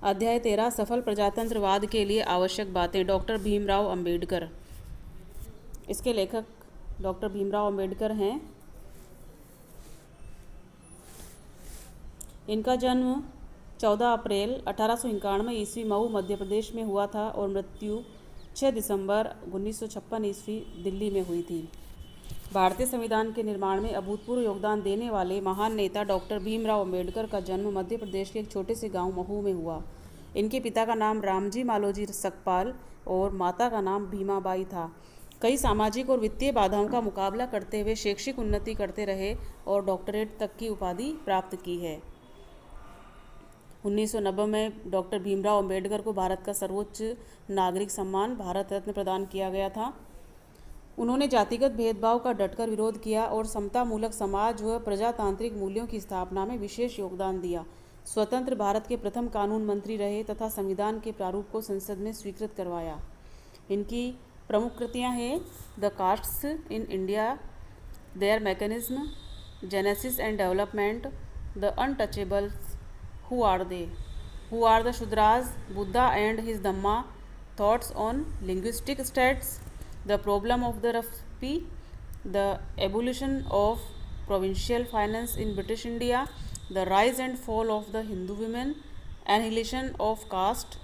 अध्याय 13 सफल प्रजातंत्रवाद के लिए आवश्यक बातें। डॉक्टर भीमराव अंबेडकर। इसके लेखक डॉक्टर भीमराव अंबेडकर हैं। इनका जन्म 14 अप्रैल 1891 ईस्वी मऊ मध्य प्रदेश में हुआ था और मृत्यु 6 दिसंबर 1956 ईस्वी दिल्ली में हुई थी। भारतीय संविधान के निर्माण में अभूतपूर्व योगदान देने वाले महान नेता डॉक्टर भीमराव अंबेडकर का जन्म मध्य प्रदेश के एक छोटे से गांव महू में हुआ। इनके पिता का नाम रामजी मालोजी सकपाल और माता का नाम भीमाबाई था। कई सामाजिक और वित्तीय बाधाओं का मुकाबला करते हुए शैक्षिक उन्नति करते रहे और डॉक्टरेट तक की उपाधि प्राप्त की है। 1990 में डॉक्टर भीमराव अंबेडकर को भारत का सर्वोच्च नागरिक सम्मान भारत रत्न प्रदान किया गया था। उन्होंने जातिगत भेदभाव का डटकर विरोध किया और समतामूलक समाज व प्रजातांत्रिक मूल्यों की स्थापना में विशेष योगदान दिया। स्वतंत्र भारत के प्रथम कानून मंत्री रहे तथा संविधान के प्रारूप को संसद में स्वीकृत करवाया। इनकी प्रमुख कृतियां हैं the castes in India, their mechanism, genesis and development, the untouchables, who are the Shudras, Buddha and his Dhamma, thoughts on linguistic states, the problem of the rupee, the abolition of provincial finance in British India, the rise and fall of the Hindu women, annihilation of caste।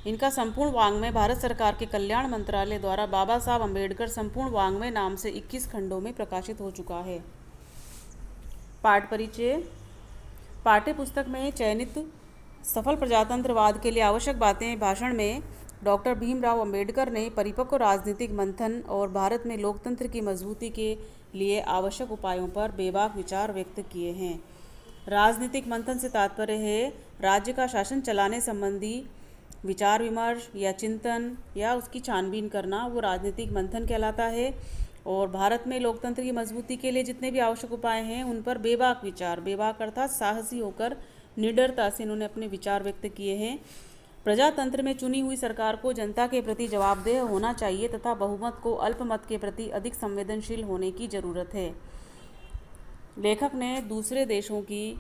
इनका संपूर्ण वाङ्मय भारत सरकार के कल्याण मंत्रालय द्वारा बाबा साहब अम्बेडकर संपूर्ण वाङ्मय नाम से 21 खंडों में प्रकाशित हो चुका है। पाठ परिचय। पाठ्य पुस्तक में चयनित सफल प्रजातंत्रवाद के लिए आवश्यक बातें भाषण में डॉक्टर भीमराव अंबेडकर ने परिपक्व राजनीतिक मंथन और भारत में लोकतंत्र की मजबूती के लिए आवश्यक उपायों पर बेबाक विचार व्यक्त किए हैं। राजनीतिक मंथन से तात्पर्य है राज्य का शासन चलाने संबंधी विचार विमर्श या चिंतन या उसकी छानबीन करना, वो राजनीतिक मंथन कहलाता है। और भारत में लोकतंत्र की मजबूती के लिए जितने भी आवश्यक उपाय हैं उन पर बेबाक विचार, बेबाक अर्थात साहसी होकर निडरता से इन्होंने अपने विचार व्यक्त किए हैं। प्रजातंत्र में चुनी हुई सरकार को जनता के प्रति जवाबदेह होना चाहिए तथा बहुमत को अल्पमत के प्रति अधिक संवेदनशील होने की जरूरत है। लेखक ने दूसरे देशों की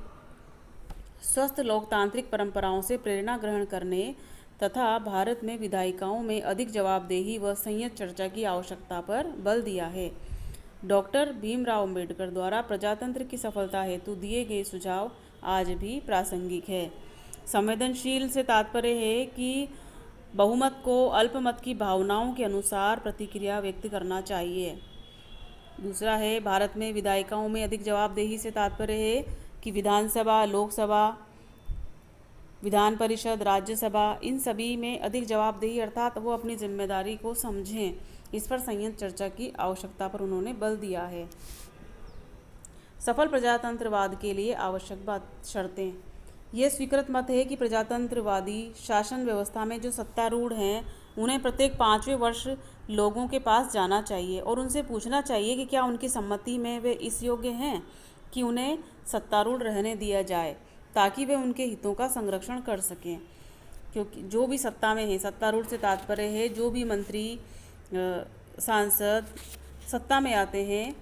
स्वस्थ लोकतांत्रिक परंपराओं से प्रेरणा ग्रहण करने तथा भारत में विधायिकाओं में अधिक जवाबदेही व संयत चर्चा की आवश्यकता पर बल दिया है। डॉक्टर भीमराव अंबेडकर द्वारा प्रजातंत्र की सफलता हेतु दिए गए सुझाव आज भी प्रासंगिक है। संवेदनशील से तात्पर्य है कि बहुमत को अल्पमत की भावनाओं के अनुसार प्रतिक्रिया व्यक्त करना चाहिए। दूसरा है भारत में विधायिकाओं में अधिक जवाबदेही से तात्पर्य है कि विधानसभा, लोकसभा, विधान परिषद, राज्यसभा, इन सभी में अधिक जवाबदेही अर्थात वो अपनी जिम्मेदारी को समझें। इस पर संयत चर्चा की आवश्यकता पर उन्होंने बल दिया है। सफल प्रजातंत्रवाद के लिए आवश्यक शर्तें। यह स्वीकृत मत है कि प्रजातंत्रवादी शासन व्यवस्था में जो सत्तारूढ़ हैं उन्हें प्रत्येक 5वें वर्ष लोगों के पास जाना चाहिए और उनसे पूछना चाहिए कि क्या उनकी सम्मति में वे इस योग्य हैं कि उन्हें सत्तारूढ़ रहने दिया जाए, ताकि वे उनके हितों का संरक्षण कर सकें। क्योंकि जो भी सत्ता में है, सत्तारूढ़ से तात्पर्य है जो भी मंत्री, सांसद सत्ता में आते हैं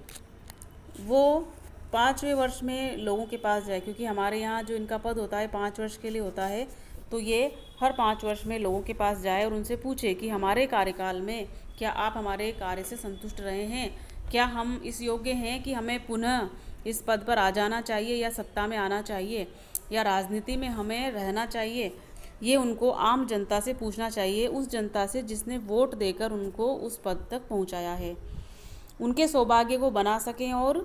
वो 5वें वर्ष में लोगों के पास जाए, क्योंकि हमारे यहाँ जो इनका पद होता है 5 वर्ष के लिए होता है, तो ये हर 5 वर्ष में लोगों के पास जाए और उनसे पूछे कि हमारे कार्यकाल में क्या आप हमारे कार्य से संतुष्ट रहे हैं, क्या हम इस योग्य हैं कि हमें पुनः इस पद पर आ जाना चाहिए या सत्ता में आना चाहिए या राजनीति में हमें रहना चाहिए। ये उनको आम जनता से पूछना चाहिए, उस जनता से जिसने वोट देकर उनको उस पद तक पहुँचाया है। उनके सौभाग्य को बना सकें और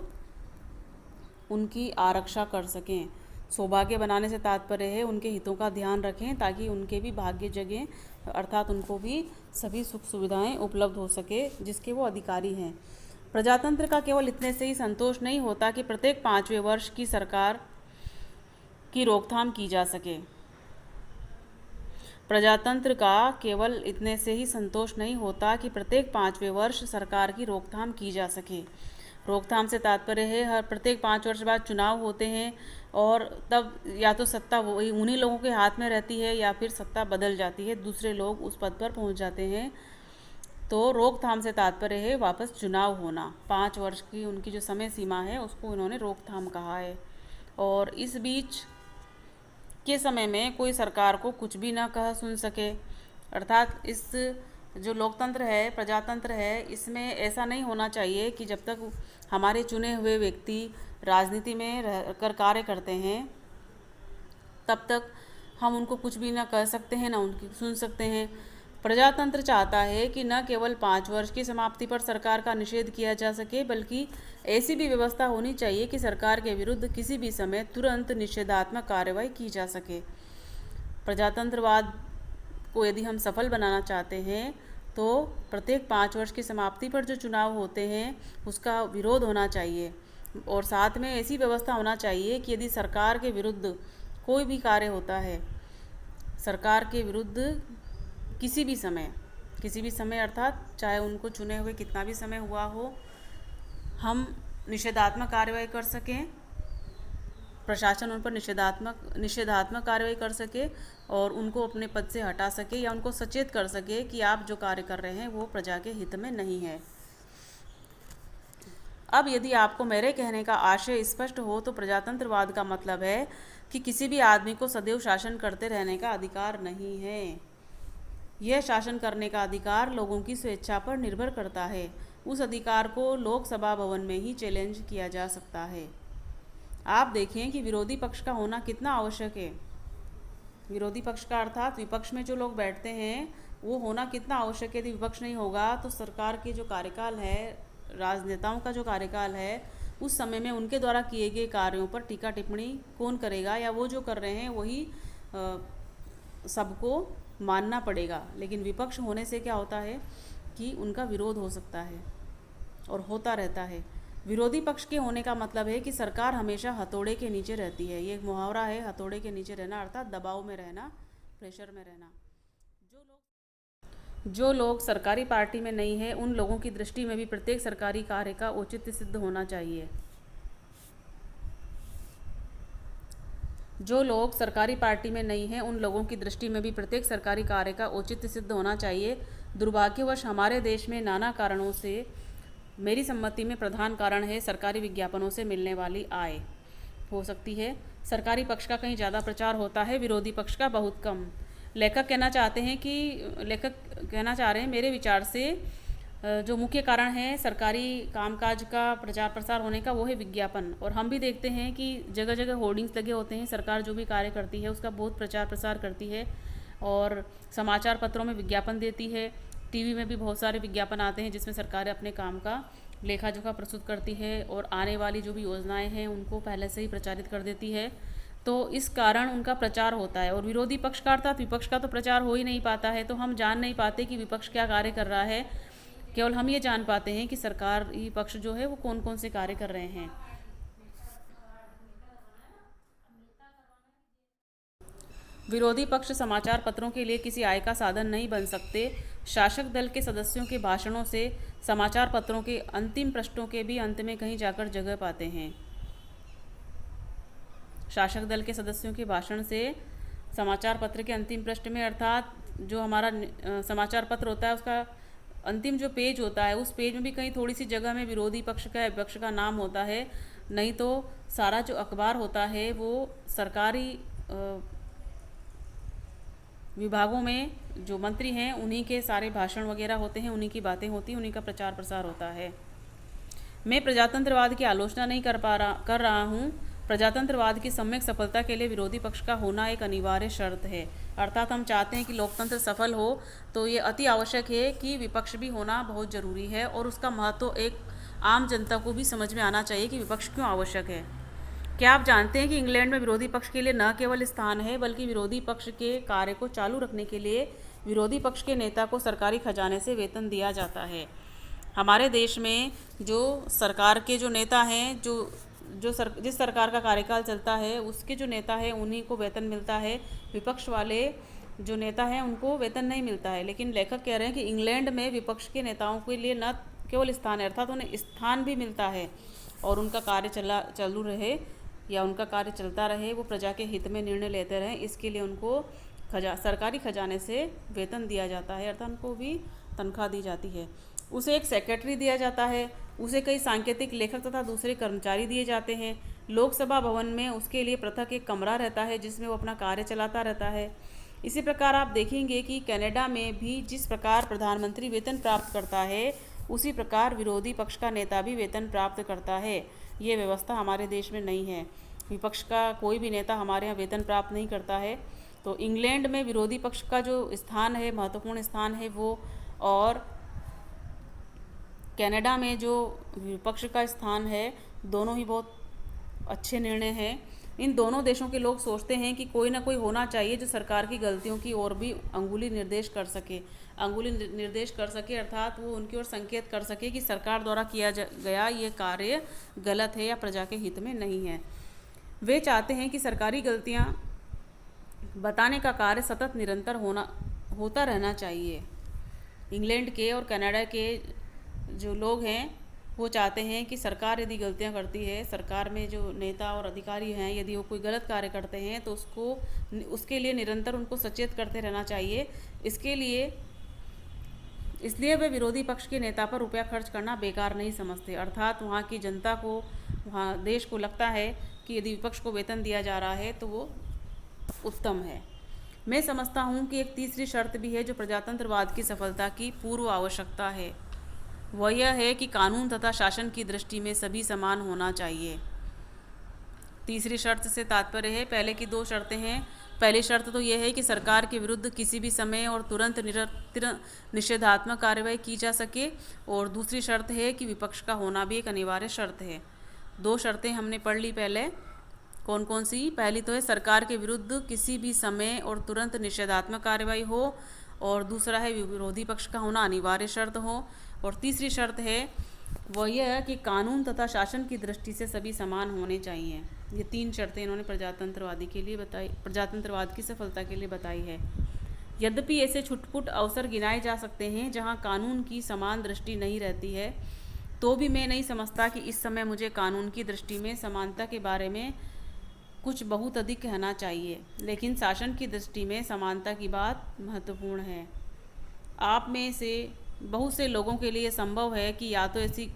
उनकी आरक्षा कर सकें। सौभाग्य बनाने से तात्पर्य है उनके हितों का ध्यान रखें ताकि उनके भी भाग्य जगें, अर्थात उनको भी सभी सुख सुविधाएं उपलब्ध हो सके जिसके वो अधिकारी हैं। प्रजातंत्र का केवल इतने से ही संतोष नहीं होता कि प्रत्येक 5वें वर्ष की सरकार की रोकथाम की जा सके। प्रजातंत्र का केवल इतने से ही संतोष नहीं होता कि प्रत्येक 5वें वर्ष सरकार की रोकथाम की जा सके। रोकथाम से तात्पर्य है हर प्रत्येक 5 वर्ष बाद चुनाव होते हैं और तब या तो सत्ता उन्हीं लोगों के हाथ में रहती है या फिर सत्ता बदल जाती है, दूसरे लोग उस पद पर पहुंच जाते हैं। तो रोकथाम से तात्पर्य है वापस चुनाव होना। 5 वर्ष की उनकी जो समय सीमा है उसको इन्होंने रोकथाम कहा है। और इस बीच के समय में कोई सरकार को कुछ भी ना कह सुन सके। अर्थात इस जो लोकतंत्र है, प्रजातंत्र है, इसमें ऐसा नहीं होना चाहिए कि जब तक हमारे चुने हुए व्यक्ति राजनीति में रह कर कार्य करते हैं तब तक हम उनको कुछ भी ना कह सकते हैं, ना उनकी सुन सकते हैं। प्रजातंत्र चाहता है कि न केवल 5 वर्ष की समाप्ति पर सरकार का निषेध किया जा सके, बल्कि ऐसी भी व्यवस्था होनी चाहिए कि सरकार के विरुद्ध किसी भी समय तुरंत निषेधात्मक कार्रवाई की जा सके। प्रजातंत्रवाद को यदि हम सफल बनाना चाहते हैं तो प्रत्येक 5 वर्ष की समाप्ति पर जो चुनाव होते हैं उसका विरोध होना चाहिए, और साथ में ऐसी व्यवस्था होना चाहिए कि यदि सरकार के विरुद्ध कोई भी कार्य होता है, सरकार के विरुद्ध किसी भी समय अर्थात चाहे उनको चुने हुए कितना भी समय हुआ हो, हम निषेधात्मक कार्रवाई कर सकें, प्रशासन उन पर निषेधात्मक कार्रवाई कर सके और उनको अपने पद से हटा सके या उनको सचेत कर सके कि आप जो कार्य कर रहे हैं वो प्रजा के हित में नहीं है। अब यदि आपको मेरे कहने का आशय स्पष्ट हो तो प्रजातंत्रवाद का मतलब है कि किसी भी आदमी को सदैव शासन करते रहने का अधिकार नहीं है। यह शासन करने का अधिकार लोगों की स्वेच्छा पर निर्भर करता है। उस अधिकार को लोकसभा भवन में ही चैलेंज किया जा सकता है। आप देखें कि विरोधी पक्ष का होना कितना आवश्यक है। विरोधी पक्ष का अर्थात विपक्ष में जो लोग बैठते हैं वो होना कितना आवश्यक है। यदि विपक्ष नहीं होगा तो सरकार के जो कार्यकाल है, राजनेताओं का जो कार्यकाल है, उस समय में उनके द्वारा किए गए कार्यों पर टीका टिप्पणी कौन करेगा, या वो जो कर रहे हैं वही सबको मानना पड़ेगा। लेकिन विपक्ष होने से क्या होता है कि उनका विरोध हो सकता है और होता रहता है। विरोधी पक्ष के होने का मतलब है कि सरकार हमेशा हथौड़े के नीचे रहती है। ये एक मुहावरा है, हथौड़े के नीचे रहना अर्थात दबाव में रहना, प्रेशर में रहना। जो लोग सरकारी पार्टी में नहीं है उन लोगों की दृष्टि में भी प्रत्येक सरकारी कार्य का औचित्य सिद्ध होना चाहिए। जो लोग सरकारी पार्टी में नहीं हैं उन लोगों की दृष्टि में भी प्रत्येक सरकारी कार्य का औचित्य सिद्ध होना चाहिए। दुर्भाग्यवश हमारे देश में नाना कारणों से, मेरी सम्मति में प्रधान कारण है सरकारी विज्ञापनों से मिलने वाली आय हो सकती है। सरकारी पक्ष का कहीं ज़्यादा प्रचार होता है, विरोधी पक्ष का बहुत कम। लेखक कहना चाह रहे हैं मेरे विचार से जो मुख्य कारण है सरकारी कामकाज का प्रचार प्रसार होने का वो है विज्ञापन। और हम भी देखते हैं कि जगह जगह होर्डिंग्स लगे होते हैं। सरकार जो भी कार्य करती है उसका बहुत प्रचार प्रसार करती है और समाचार पत्रों में विज्ञापन देती है। टीवी में भी बहुत सारे विज्ञापन आते हैं जिसमें सरकार अपने काम का लेखा जोखा प्रस्तुत करती है और आने वाली जो भी योजनाएं हैं उनको पहले से ही प्रचारित कर देती है। तो इस कारण उनका प्रचार होता है। और विरोधी पक्ष का अर्थात विपक्ष का तो प्रचार हो ही नहीं पाता है, तो हम जान नहीं पाते कि विपक्ष क्या कार्य कर रहा है। केवल हम ये जान पाते हैं कि सरकारी पक्ष जो है वो कौन कौन से कार्य कर रहे हैं। विरोधी पक्ष समाचार पत्रों के लिए किसी आय का साधन नहीं बन सकते। शासक दल के सदस्यों के भाषणों से समाचार पत्रों के अंतिम पृष्ठों के भी अंत में कहीं जाकर जगह पाते हैं। शासक दल के सदस्यों के भाषण से समाचार पत्र के अंतिम पृष्ठ में, अर्थात जो हमारा समाचार पत्र होता है उसका अंतिम जो पेज होता है उस पेज में भी कहीं थोड़ी सी जगह में विरोधी पक्ष का या विपक्ष का नाम होता है। नहीं तो सारा जो अखबार होता है वो सरकारी विभागों में जो मंत्री हैं उन्हीं के सारे भाषण वगैरह होते हैं, उन्हीं की बातें होती हैं, उन्हीं का प्रचार प्रसार होता है। मैं प्रजातंत्रवाद की आलोचना नहीं कर रहा हूँ। प्रजातंत्रवाद की सम्यक सफलता के लिए विरोधी पक्ष का होना एक अनिवार्य शर्त है। अर्थात हम चाहते हैं कि लोकतंत्र सफल हो तो ये अति आवश्यक है कि विपक्ष भी होना बहुत ज़रूरी है और उसका महत्व एक आम जनता को भी समझ में आना चाहिए कि विपक्ष क्यों आवश्यक है। क्या आप जानते हैं कि इंग्लैंड में विरोधी पक्ष के लिए न केवल स्थान है बल्कि विरोधी पक्ष के कार्य को चालू रखने के लिए विरोधी पक्ष के नेता को सरकारी खजाने से वेतन दिया जाता है। हमारे देश में जो सरकार के जो नेता हैं, जिस सरकार का कार्यकाल चलता है उसके जो नेता हैं उन्हीं को वेतन मिलता है। विपक्ष वाले जो नेता हैं उनको वेतन नहीं मिलता है। लेकिन लेखक कह रहे हैं कि इंग्लैंड में विपक्ष के नेताओं के लिए न केवल स्थान है, अर्थात उन्हें स्थान भी मिलता है और उनका कार्य चालू रहे या उनका कार्य चलता रहे, वो प्रजा के हित में निर्णय लेते रहें, इसके लिए उनको सरकारी खजाने से वेतन दिया जाता है, अर्थात उनको भी तनख्वाह दी जाती है। उसे एक सेक्रेटरी दिया जाता है, उसे कई सांकेतिक लेखक तथा दूसरे कर्मचारी दिए जाते हैं। लोकसभा भवन में उसके लिए पृथक एक कमरा रहता है जिसमें वो अपना कार्य चलाता रहता है। इसी प्रकार आप देखेंगे कि कनाडा में भी जिस प्रकार प्रधानमंत्री वेतन प्राप्त करता है, उसी प्रकार विरोधी पक्ष का नेता भी वेतन प्राप्त करता है। ये व्यवस्था हमारे देश में नहीं है। विपक्ष का कोई भी नेता हमारे यहाँ वेतन प्राप्त नहीं करता है। तो इंग्लैंड में विरोधी पक्ष का जो स्थान है, महत्वपूर्ण स्थान है वो, और कनाडा में जो विपक्ष का स्थान है, दोनों ही बहुत अच्छे निर्णय हैं। इन दोनों देशों के लोग सोचते हैं कि कोई ना कोई होना चाहिए जो सरकार की गलतियों की ओर भी अंगुली निर्देश कर सके, अर्थात वो उनकी ओर संकेत कर सके कि सरकार द्वारा किया गया ये कार्य गलत है या प्रजा के हित में नहीं है। वे चाहते हैं कि सरकारी गलतियां बताने का कार्य सतत निरंतर होता रहना चाहिए। इंग्लैंड के और कनाडा के जो लोग हैं वो चाहते हैं कि सरकार यदि गलतियां करती है, सरकार में जो नेता और अधिकारी हैं यदि वो कोई गलत कार्य करते हैं तो उसके लिए निरंतर उनको सचेत करते रहना चाहिए। इसलिए वे विरोधी पक्ष के नेता पर रुपया खर्च करना बेकार नहीं समझते। अर्थात वहाँ की जनता को, वहाँ देश को लगता है कि यदि विपक्ष को वेतन दिया जा रहा है तो वो उत्तम है। मैं समझता हूँ कि एक तीसरी शर्त भी है जो प्रजातंत्रवाद की सफलता की पूर्व आवश्यकता है। वह यह है कि कानून तथा शासन की दृष्टि में सभी समान होना चाहिए। तीसरी शर्त से तात्पर्य है, पहले की दो शर्तें हैं। पहली शर्त तो यह है कि सरकार के विरुद्ध किसी भी समय और तुरंत निषेधात्मक कार्रवाई की जा सके, और दूसरी शर्त है कि विपक्ष का होना भी एक अनिवार्य शर्त है। दो शर्तें हमने पढ़ ली पहले, कौन कौन सी? पहली तो है सरकार के विरुद्ध किसी भी समय और तुरंत निषेधात्मक कार्रवाई हो, और दूसरा है विरोधी पक्ष का होना अनिवार्य शर्त हो, और तीसरी शर्त है वह यह है कि कानून तथा शासन की दृष्टि से सभी समान होने चाहिए। ये तीन शर्तें इन्होंने प्रजातंत्रवाद की सफलता के लिए बताई है। यद्यपि ऐसे छुटपुट अवसर गिनाए जा सकते हैं जहां कानून की समान दृष्टि नहीं रहती है, तो भी मैं नहीं समझता कि इस समय मुझे कानून की दृष्टि में समानता के बारे में कुछ बहुत अधिक कहना चाहिए, लेकिन शासन की दृष्टि में समानता की बात महत्वपूर्ण है। आप में से बहुत से लोगों के लिए संभव है कि या तो ऐसी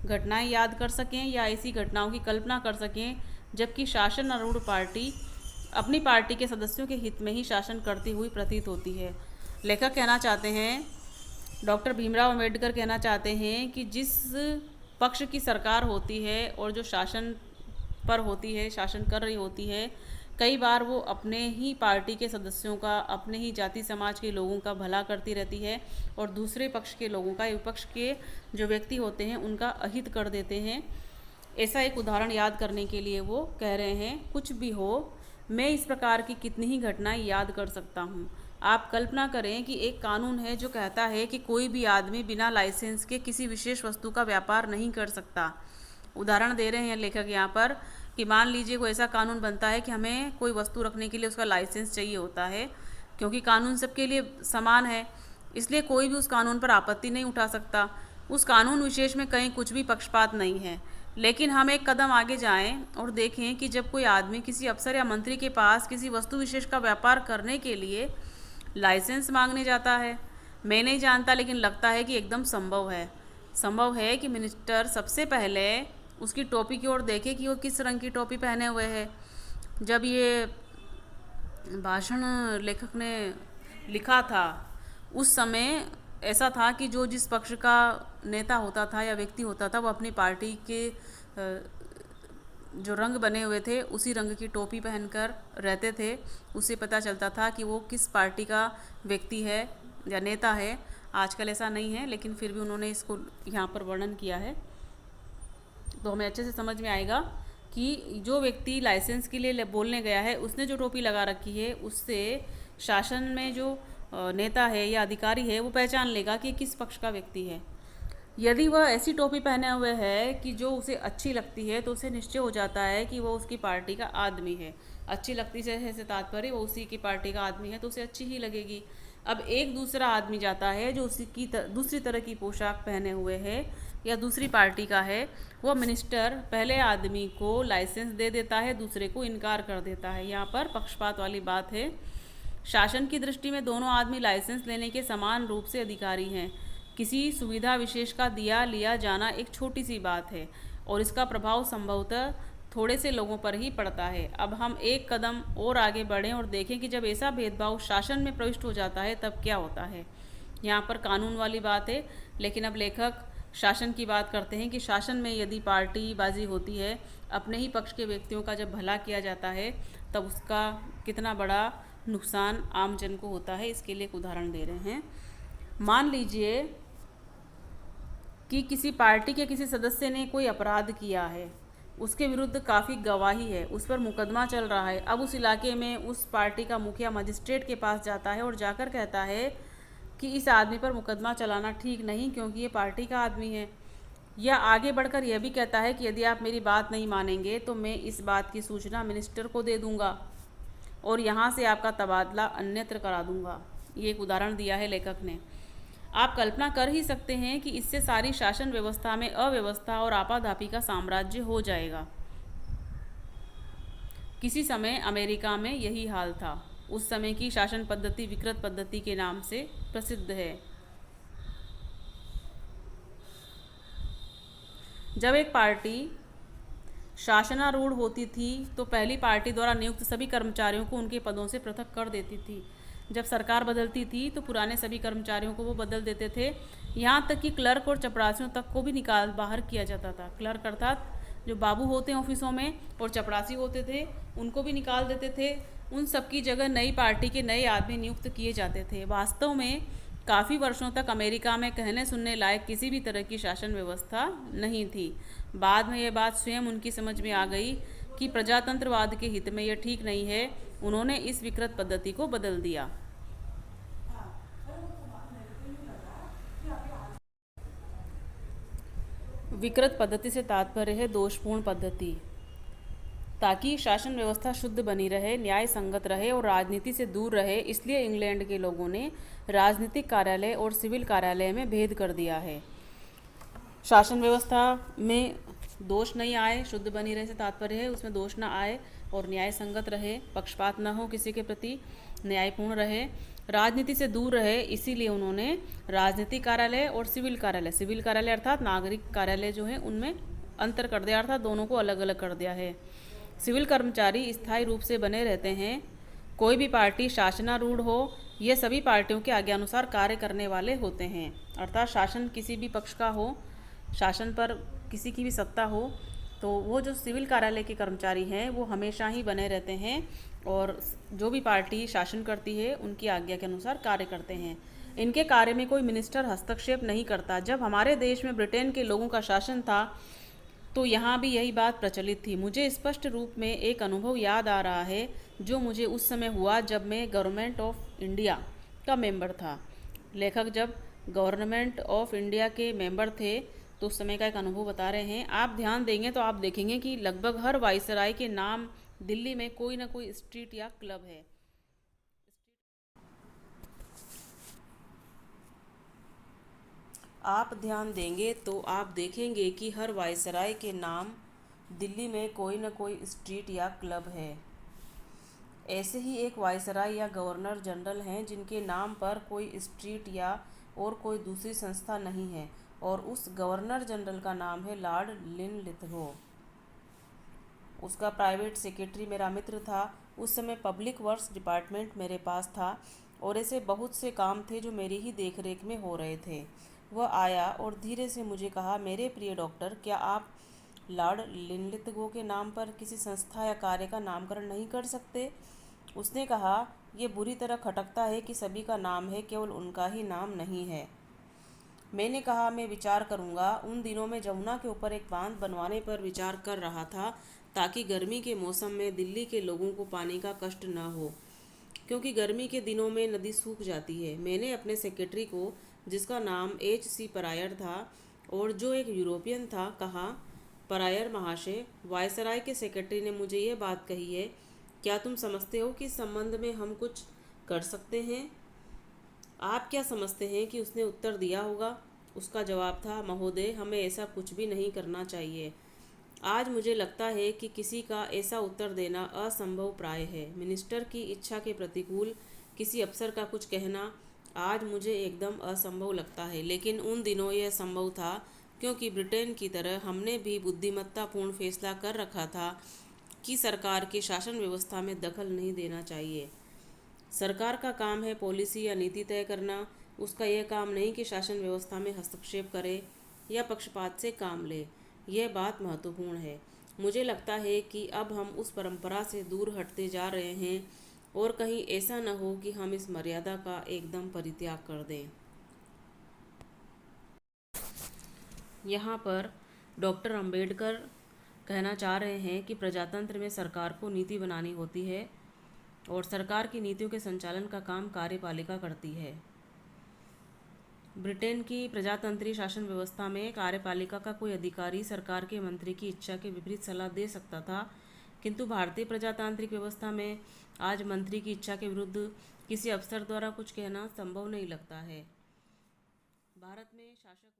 घटनाएं याद कर सकें या ऐसी घटनाओं की कल्पना कर सकें जबकि शासन आरूढ़ पार्टी अपनी पार्टी के सदस्यों के हित में ही शासन करती हुई प्रतीत होती है। लेखक कहना चाहते हैं, डॉक्टर भीमराव अंबेडकर कहना चाहते हैं कि जिस पक्ष की सरकार होती है और जो शासन पर होती है, शासन कर रही होती है, कई बार वो अपने ही पार्टी के सदस्यों का, अपने ही जाति समाज के लोगों का भला करती रहती है, और दूसरे पक्ष के लोगों का, विपक्ष के जो व्यक्ति होते हैं उनका अहित कर देते हैं। ऐसा एक उदाहरण याद करने के लिए वो कह रहे हैं, कुछ भी हो, मैं इस प्रकार की कितनी ही घटनाएं याद कर सकता हूँ। आप कल्पना करें कि एक कानून है जो कहता है कि कोई भी आदमी बिना लाइसेंस के किसी विशेष वस्तु का व्यापार नहीं कर सकता। उदाहरण दे रहे हैं लेखक यहाँ पर कि मान लीजिए कोई ऐसा कानून बनता है कि हमें कोई वस्तु रखने के लिए उसका लाइसेंस चाहिए होता है, क्योंकि कानून सबके लिए समान है, इसलिए कोई भी उस कानून पर आपत्ति नहीं उठा सकता। उस कानून विशेष में कहीं कुछ भी पक्षपात नहीं है। लेकिन हम एक कदम आगे जाएं और देखें कि जब कोई आदमी किसी अफसर या मंत्री के पास किसी वस्तु विशेष का व्यापार करने के लिए लाइसेंस मांगने जाता है, मैं नहीं जानता लेकिन लगता है कि एकदम संभव है कि मिनिस्टर सबसे पहले उसकी टोपी की ओर देखे कि वो किस रंग की टोपी पहने हुए है। जब ये भाषण लेखक ने लिखा था उस समय ऐसा था कि जो जिस पक्ष का नेता होता था या व्यक्ति होता था वो अपनी पार्टी के जो रंग बने हुए थे उसी रंग की टोपी पहनकर रहते थे। उससे पता चलता था कि वो किस पार्टी का व्यक्ति है या नेता है। आजकल ऐसा नहीं है, लेकिन फिर भी उन्होंने इसको यहाँ पर वर्णन किया है, तो हमें अच्छे से समझ में आएगा कि जो व्यक्ति लाइसेंस के लिए बोलने गया है उसने जो टोपी लगा रखी है उससे शासन में जो नेता है या अधिकारी है वो पहचान लेगा कि किस पक्ष का व्यक्ति है। यदि वह ऐसी टोपी पहने हुए है कि जो उसे अच्छी लगती है तो उसे निश्चय हो जाता है कि वो उसकी पार्टी का आदमी है। अच्छी लगती से तात्पर्य वो उसी की पार्टी का आदमी है तो उसे अच्छी ही लगेगी। अब एक दूसरा आदमी जाता है जो उसकी दूसरी तरह की पोशाक पहने हुए है या दूसरी पार्टी का है, वह मिनिस्टर पहले आदमी को लाइसेंस दे देता है, दूसरे को इनकार कर देता है। यहाँ पर पक्षपात वाली बात है। शासन की दृष्टि में दोनों आदमी लाइसेंस लेने के समान रूप से अधिकारी हैं। किसी सुविधा विशेष का दिया लिया जाना एक छोटी सी बात है और इसका प्रभाव संभवतः थोड़े से लोगों पर ही पड़ता है। अब हम एक कदम और आगे बढ़ें और देखें कि जब ऐसा भेदभाव शासन में प्रविष्ट हो जाता है तब क्या होता है। यहाँ पर कानून वाली बात है, लेकिन अब लेखक शासन की बात करते हैं कि शासन में यदि पार्टीबाजी होती है, अपने ही पक्ष के व्यक्तियों का जब भला किया जाता है, तब उसका कितना बड़ा नुकसान आम जन को होता है। इसके लिए एक उदाहरण दे रहे हैं। मान लीजिए कि किसी पार्टी के किसी सदस्य ने कोई अपराध किया है, उसके विरुद्ध काफ़ी गवाही है, उस पर मुकदमा चल रहा है। अब उस इलाके में उस पार्टी का मुखिया मजिस्ट्रेट के पास जाता है और जाकर कहता है कि इस आदमी पर मुकदमा चलाना ठीक नहीं, क्योंकि ये पार्टी का आदमी है। या आगे बढ़कर यह भी कहता है कि यदि आप मेरी बात नहीं मानेंगे तो मैं इस बात की सूचना मिनिस्टर को दे दूंगा और यहाँ से आपका तबादला अन्यत्र करा दूंगा। ये एक उदाहरण दिया है लेखक ने। आप कल्पना कर ही सकते हैं कि इससे सारी शासन व्यवस्था में अव्यवस्था और आपाधापी का साम्राज्य हो जाएगा। किसी समय अमेरिका में यही हाल था। उस समय की शासन पद्धति विकृत पद्धति के नाम से प्रसिद्ध है। जब एक पार्टी शासनारूढ़ होती थी तो पहली पार्टी द्वारा नियुक्त सभी कर्मचारियों को उनके पदों से पृथक कर देती थी। जब सरकार बदलती थी तो पुराने सभी कर्मचारियों को वो बदल देते थे। यहाँ तक कि क्लर्क और चपरासियों तक को भी निकाल बाहर किया जाता था। क्लर्क अर्थात जो बाबू होते हैं ऑफिसों में, और चपरासी होते थे, उनको भी निकाल देते थे। उन सबकी जगह नई पार्टी के नए आदमी नियुक्त किए जाते थे। वास्तव में काफ़ी वर्षों तक अमेरिका में कहने सुनने लायक किसी भी तरह की शासन व्यवस्था नहीं थी। बाद में यह बात स्वयं उनकी समझ में आ गई कि प्रजातंत्रवाद के हित में यह ठीक नहीं है। उन्होंने इस विकृत पद्धति को बदल दिया। विकृत पद्धति से तात्पर्य है दोषपूर्ण पद्धति। ताकि शासन व्यवस्था शुद्ध बनी रहे, न्याय संगत रहे और राजनीति से दूर रहे, इसलिए इंग्लैंड के लोगों ने राजनीतिक कार्यालय और सिविल कार्यालय में भेद कर दिया है। शासन व्यवस्था में दोष नहीं आए, शुद्ध बनी रहे से तात्पर्य है उसमें दोष ना आए और न्याय संगत रहे, पक्षपात न हो किसी के प्रति, न्यायपूर्ण रहे, राजनीति से दूर रहे, इसीलिए उन्होंने राजनीतिक कार्यालय और सिविल कार्यालय अर्थात नागरिक कार्यालय जो है उनमें अंतर कर दिया, अर्थात दोनों को अलग अलग कर दिया है। सिविल कर्मचारी स्थायी रूप से बने रहते हैं। कोई भी पार्टी शासनारूढ़ हो, ये सभी पार्टियों के आज्ञानुसार कार्य करने वाले होते हैं। अर्थात शासन किसी भी पक्ष का हो, शासन पर किसी की भी सत्ता हो, तो वो जो सिविल कार्यालय के कर्मचारी हैं वो हमेशा ही बने रहते हैं और जो भी पार्टी शासन करती है उनकी आज्ञा के अनुसार कार्य करते हैं। इनके कार्य में कोई मिनिस्टर हस्तक्षेप नहीं करता। जब हमारे देश में ब्रिटेन के लोगों का शासन था तो यहाँ भी यही बात प्रचलित थी। मुझे स्पष्ट रूप में एक अनुभव याद आ रहा है जो मुझे उस समय हुआ जब मैं गवर्नमेंट ऑफ इंडिया का मेंबर था। लेखक जब गवर्नमेंट ऑफ इंडिया के मेंबर थे तो उस समय का एक अनुभव बता रहे हैं। आप ध्यान देंगे तो आप देखेंगे कि लगभग हर वायसराय के नाम दिल्ली में कोई ना कोई स्ट्रीट या क्लब है। आप ध्यान देंगे तो आप देखेंगे कि हर वायसराय के नाम दिल्ली में कोई न कोई स्ट्रीट या क्लब है। ऐसे ही एक वायसराय या गवर्नर जनरल हैं जिनके नाम पर कोई स्ट्रीट या और कोई दूसरी संस्था नहीं है, और उस गवर्नर जनरल का नाम है लॉर्ड लिनलिथगो। उसका प्राइवेट सेक्रेटरी मेरा मित्र था। उस समय पब्लिक वर्क्स डिपार्टमेंट मेरे पास था और ऐसे बहुत से काम थे जो मेरी ही देखरेख में हो रहे थे। वह आया और धीरे से मुझे कहा, मेरे प्रिय डॉक्टर, क्या आप लॉर्ड लिनलिथगो के नाम पर किसी संस्था या कार्य का नामकरण नहीं कर सकते? उसने कहा, यह बुरी तरह खटकता है कि सभी का नाम है, केवल उनका ही नाम नहीं है। मैंने कहा, मैं विचार करूंगा। उन दिनों में जमुना के ऊपर एक बांध बनवाने पर विचार कर रहा था ताकि गर्मी के मौसम में दिल्ली के लोगों को पानी का कष्ट न हो, क्योंकि गर्मी के दिनों में नदी सूख जाती है। मैंने अपने सेक्रेटरी को, जिसका नाम H.C. परायर था और जो एक यूरोपियन था, कहा, परायर महाशय, वायसराय के सेक्रेटरी ने मुझे यह बात कही है, क्या तुम समझते हो कि इस संबंध में हम कुछ कर सकते हैं? आप क्या समझते हैं कि उसने उत्तर दिया होगा? उसका जवाब था, महोदय, हमें ऐसा कुछ भी नहीं करना चाहिए। आज मुझे लगता है कि किसी का ऐसा उत्तर देना असंभव प्राय है। मिनिस्टर की इच्छा के प्रतिकूल किसी अफसर का कुछ कहना आज मुझे एकदम असंभव लगता है, लेकिन उन दिनों यह संभव था क्योंकि ब्रिटेन की तरह हमने भी बुद्धिमत्तापूर्ण फैसला कर रखा था कि सरकार की शासन व्यवस्था में दखल नहीं देना चाहिए। सरकार का काम है पॉलिसी या नीति तय करना, उसका यह काम नहीं कि शासन व्यवस्था में हस्तक्षेप करे या पक्षपात से काम ले। यह बात महत्वपूर्ण है। मुझे लगता है कि अब हम उस परंपरा से दूर हटते जा रहे हैं और कहीं ऐसा न हो कि हम इस मर्यादा का एकदम परित्याग कर दें। यहाँ पर डॉक्टर अंबेडकर कहना चाह रहे हैं कि प्रजातंत्र में सरकार को नीति बनानी होती है और सरकार की नीतियों के संचालन का काम कार्यपालिका करती है। ब्रिटेन की प्रजातंत्रीय शासन व्यवस्था में कार्यपालिका का कोई अधिकारी सरकार के मंत्री की इच्छा के विपरीत सलाह दे सकता था, किंतु भारतीय प्रजातांत्रिक व्यवस्था में आज मंत्री की इच्छा के विरुद्ध किसी अफसर द्वारा कुछ कहना संभव नहीं लगता है। भारत में शासक